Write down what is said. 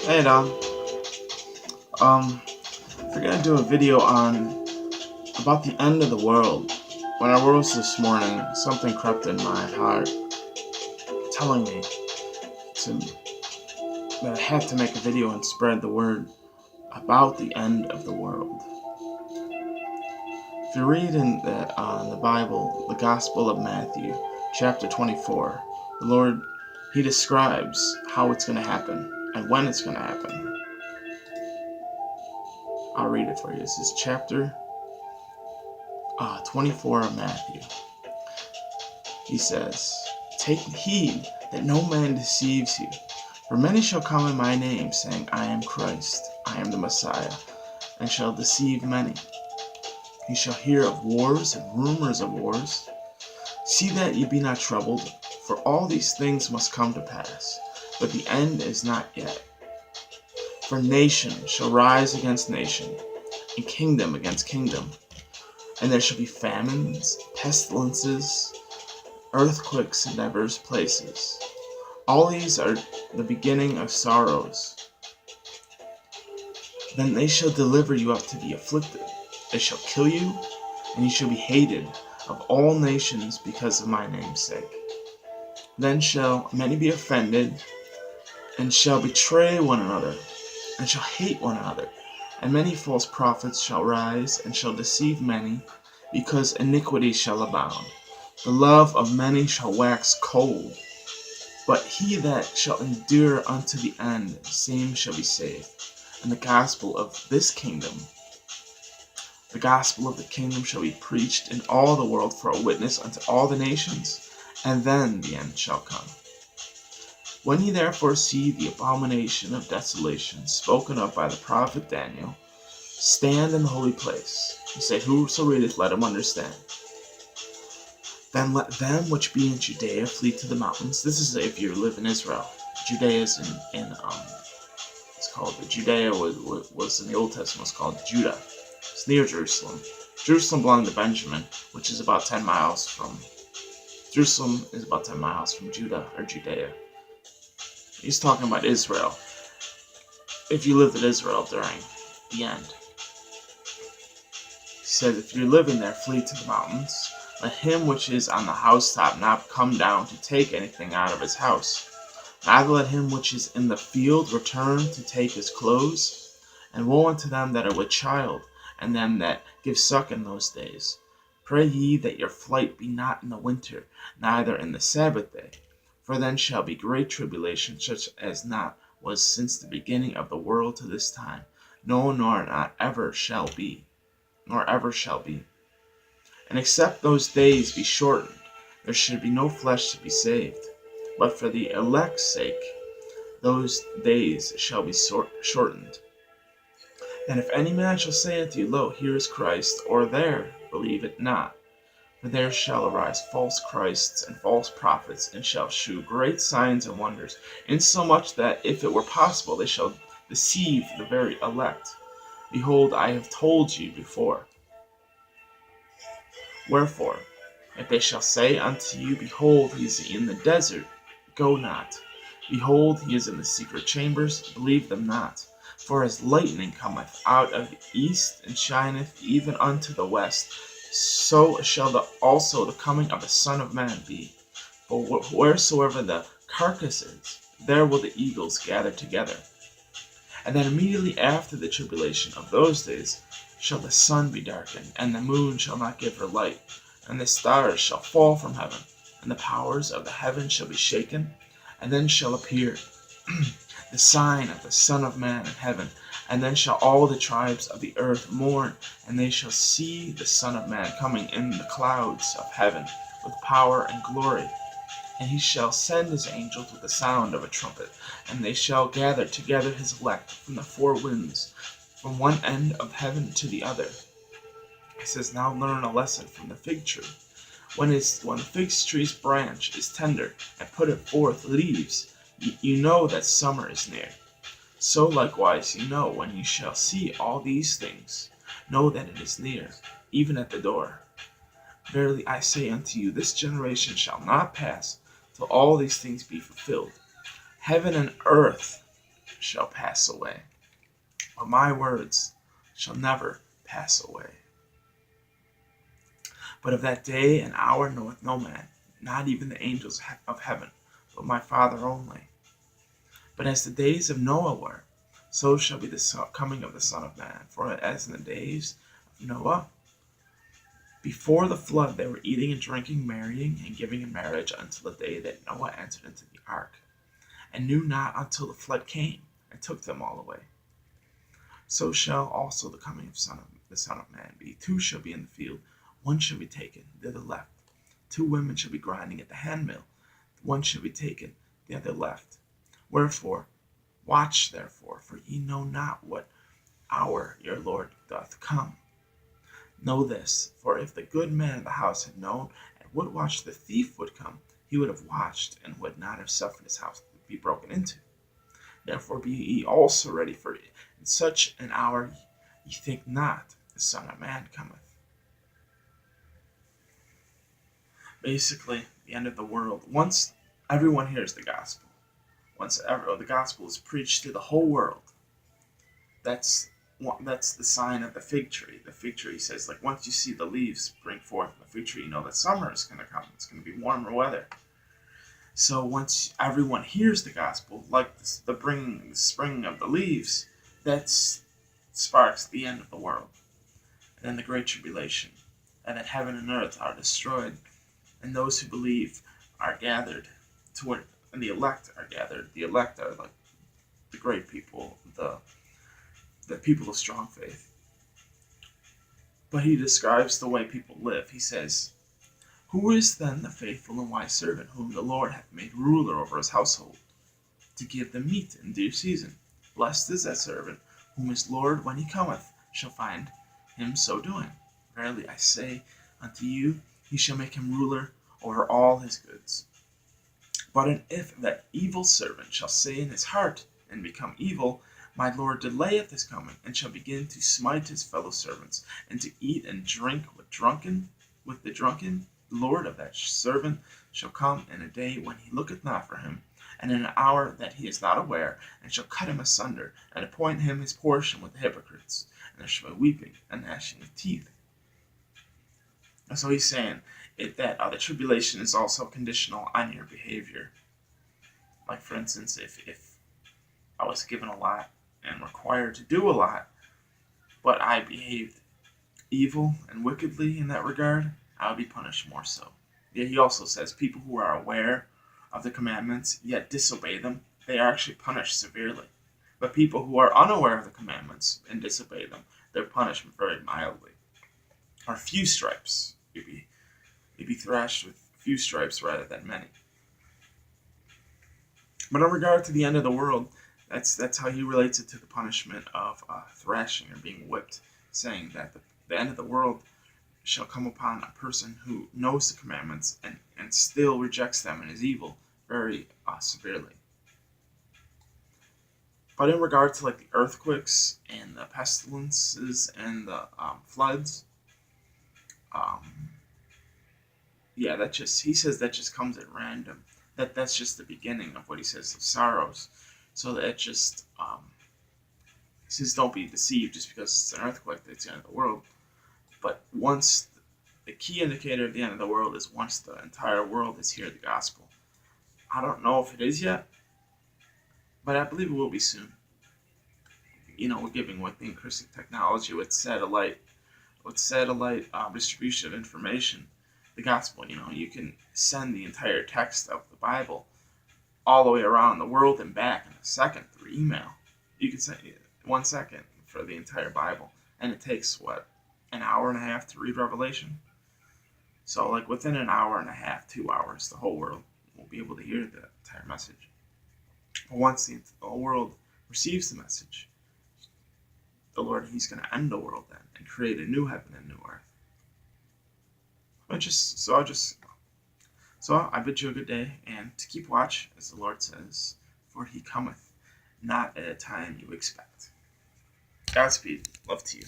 Hey Dom, if we're gonna do a video on about the end of the world. When I rose this morning, something crept in my heart, telling me to that I had to make a video and spread the word about the end of the world. If you read in the Bible, the Gospel of Matthew, chapter 24, the Lord He describes how it's gonna happen and when it's gonna happen. I'll read it for you. This is chapter 24 of Matthew. He says, "Take heed that no man deceives you. For many shall come in my name, saying, I am Christ, I am the Messiah, and shall deceive many. You shall hear of wars and rumors of wars. See that ye be not troubled, for all these things must come to pass, but the end is not yet. For nation shall rise against nation, and kingdom against kingdom. And there shall be famines, pestilences, earthquakes in divers places. All these are the beginning of sorrows. Then they shall deliver you up to be afflicted. They shall kill you, and you shall be hated of all nations because of my name's sake. Then shall many be offended, and shall betray one another, and shall hate one another. And many false prophets shall rise, and shall deceive many, because iniquity shall abound. The love of many shall wax cold. But he that shall endure unto the end, the same shall be saved. And the gospel of the kingdom shall be preached in all the world for a witness unto all the nations, and then the end shall come. When ye therefore see the abomination of desolation spoken of by the prophet Daniel, stand in the holy place, and say, Whoso readeth, let him understand. Then let them which be in Judea flee to the mountains. This is if you live in Israel. Judea is it's called Judea was in the Old Testament was called Judah. It's near Jerusalem. Jerusalem belonged to Benjamin, which is about 10 miles from Jerusalem is about 10 miles from Judah or Judea. He's talking about Israel. If you lived in Israel during the end. He said, if you're living there, flee to the mountains. Let him which is on the housetop not come down to take anything out of his house. Neither let him which is in the field return to take his clothes. And woe unto them that are with child, and them that give suck in those days. Pray ye that your flight be not in the winter, neither in the Sabbath day. For then shall be great tribulation, such as not was since the beginning of the world to this time, no, nor not ever shall be, nor ever shall be. And except those days be shortened, there should be no flesh to be saved. But for the elect's sake, those days shall be shortened. And if any man shall say unto you, Lo, here is Christ, or there, believe it not. For there shall arise false Christs and false prophets, and shall shew great signs and wonders, insomuch that if it were possible they shall deceive the very elect. Behold, I have told you before. Wherefore, if they shall say unto you, Behold, he is in the desert, go not. Behold, he is in the secret chambers, believe them not. For as lightning cometh out of the east, and shineth even unto the west, so shall also the coming of the Son of Man be. For wheresoever the carcass is, there will the eagles gather together. And then immediately after the tribulation of those days shall the sun be darkened, and the moon shall not give her light, and the stars shall fall from heaven, and the powers of the heaven shall be shaken. And then shall appear the sign of the Son of Man in heaven. And then shall all the tribes of the earth mourn, and they shall see the Son of Man coming in the clouds of heaven with power and glory. And he shall send his angels with the sound of a trumpet, and they shall gather together his elect from the four winds, from one end of heaven to the other. He says, now learn a lesson from the fig tree. When the fig tree's branch is tender, and putteth forth leaves, you know that summer is near. So likewise you know when you shall see all these things, know that it is near, even at the door. Verily I say unto you, this generation shall not pass till all these things be fulfilled. Heaven and earth shall pass away, but my words shall never pass away. But of that day and hour knoweth no man, not even the angels of heaven, but my Father only. But as the days of Noah were, so shall be the coming of the Son of Man. For as in the days of Noah, before the flood, they were eating and drinking, marrying and giving in marriage until the day that Noah entered into the ark, and knew not until the flood came and took them all away. So shall also the coming of the Son of Man be. Two shall be in the field, one shall be taken, the other left. Two women shall be grinding at the handmill, one shall be taken, the other left. Wherefore, watch therefore, for ye know not what hour your Lord doth come. Know this, for if the good man of the house had known at what watch the thief would come, he would have watched, and would not have suffered his house to be broken into. Therefore be ye also ready, for in such an hour ye think not the Son of Man cometh. Basically, the end of the world. Once everyone hears the gospel, once the gospel is preached to the whole world, that's the sign of the fig tree. The fig tree says, like, once you see the leaves bring forth the fig tree, you know that summer is going to come. It's going to be warmer weather. So once everyone hears the gospel, like the spring of the leaves, that sparks the end of the world. And then the great tribulation. And then heaven and earth are destroyed. And those who believe are gathered toward, and the elect are gathered. The elect are like the great people, the people of strong faith. But he describes the way people live. He says, who is then the faithful and wise servant whom the Lord hath made ruler over his household, to give them meat in due season? Blessed is that servant whom his Lord, when he cometh, shall find him so doing. Verily I say unto you, he shall make him ruler over all his goods. But if that evil servant shall say in his heart, and become evil, my Lord delayeth his coming, and shall begin to smite his fellow servants, and to eat and drink with the drunken, the Lord of that servant shall come in a day when he looketh not for him, and in an hour that he is not aware, and shall cut him asunder, and appoint him his portion with the hypocrites. And there shall be weeping and gnashing of teeth. And so he's saying that the tribulation is also conditional on your behavior. Like, for instance, if I was given a lot and required to do a lot, but I behaved evil and wickedly in that regard, I would be punished more so. Yet he also says people who are aware of the commandments yet disobey them, they are actually punished severely. But people who are unaware of the commandments and disobey them, they're punished very mildly. Or few stripes. You'd be thrashed with few stripes rather than many. But in regard to the end of the world, that's how he relates it to the punishment of thrashing or being whipped, saying that the end of the world shall come upon a person who knows the commandments and still rejects them and is evil very severely. But in regard to like the earthquakes and the pestilences and the floods, he says that just comes at random. That's just the beginning of what he says of sorrows. So that just he says don't be deceived just because it's an earthquake that's the end of the world. But once the key indicator of the end of the world is once the entire world has heard the gospel. I don't know if it is yet, but I believe it will be soon. We're giving with increasing technology, with satellite distribution of information, the gospel. You can send the entire text of the Bible all the way around the world and back in a second through email. You can send 1 second for the entire Bible, and it takes an hour and a half to read Revelation. So like within an hour and a half, 2 hours, the whole world will be able to hear the entire message. But once the whole world receives the message, the Lord, he's going to end the world then and create a new heaven and new earth. So I bid you a good day, and to keep watch, as the Lord says, for he cometh not at a time you expect. Godspeed. Love to you.